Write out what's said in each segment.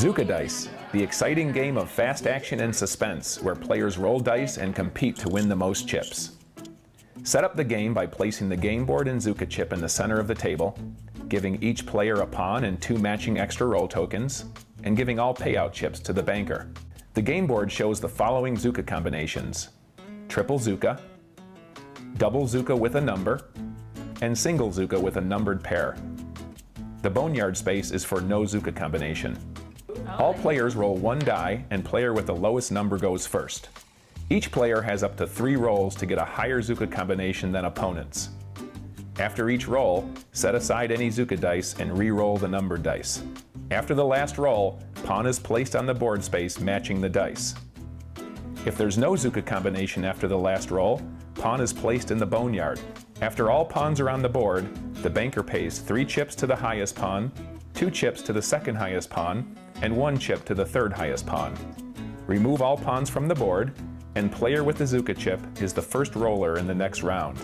Zuka Dice, the exciting game of fast action and suspense where players roll dice and compete to win the most chips. Set up the game by placing the game board and Zuka Chip in the center of the table, giving each player a pawn and 2 matching extra roll tokens, and giving all payout chips to the banker. The game board shows the following Zuka combinations: triple Zuka, double Zuka with a number, and single Zuka with a numbered pair. The boneyard space is for no Zuka combination. All players roll 1 die, and player with the lowest number goes first. Each player has up to 3 rolls to get a higher Zuka combination than opponents. After each roll, set aside any Zuka dice and re-roll the numbered dice. After the last roll, pawn is placed on the board space matching the dice. If there's no Zuka combination after the last roll, pawn is placed in the boneyard. After all pawns are on the board, the banker pays 3 chips to the highest pawn, 2 chips to the second highest pawn, and 1 chip to the third highest pawn. Remove all pawns from the board, and player with the Zuka chip is the first roller in the next round.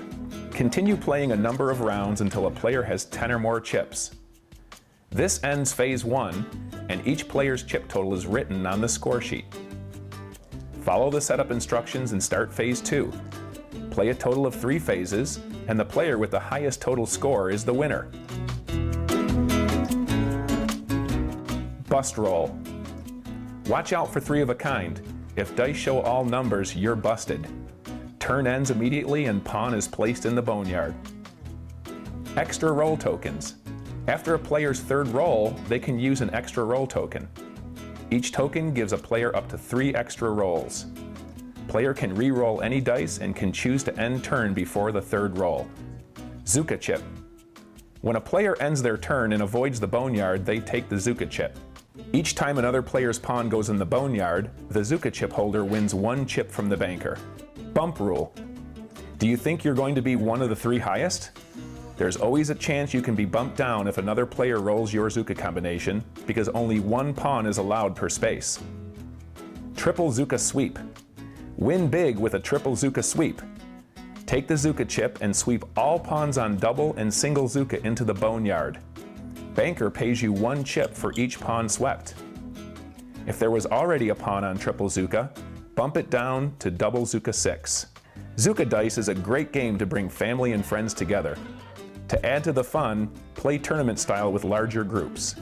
Continue playing a number of rounds until a player has 10 or more chips. This ends phase 1, and each player's chip total is written on the score sheet. Follow the setup instructions and start phase 2. Play a total of 3 phases, and the player with the highest total score is the winner. Bust roll. Watch out for 3 of a kind. If dice show all numbers, you're busted. Turn ends immediately and pawn is placed in the boneyard. Extra roll tokens. After a player's 3rd roll, they can use an extra roll token. Each token gives a player up to 3 extra rolls. Player can re-roll any dice and can choose to end turn before the 3rd roll. Zuka Chip. When a player ends their turn and avoids the boneyard, they take the Zuka Chip. Each time another player's pawn goes in the boneyard, the Zuka Chip holder wins 1 chip from the banker. Bump rule. Do you think you're going to be one of the 3 highest? There's always a chance you can be bumped down if another player rolls your Zuka combination, because only 1 pawn is allowed per space. Triple Zuka Sweep. Win big with a triple Zuka Sweep. Take the Zuka Chip and sweep all pawns on double and single Zuka into the boneyard. Banker pays you 1 chip for each pawn swept. If there was already a pawn on triple Zuka, bump it down to double Zuka 6. Zuka Dice is a great game to bring family and friends together. To add to the fun, play tournament style with larger groups.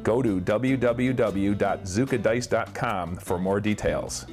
Go to www.zukadice.com for more details.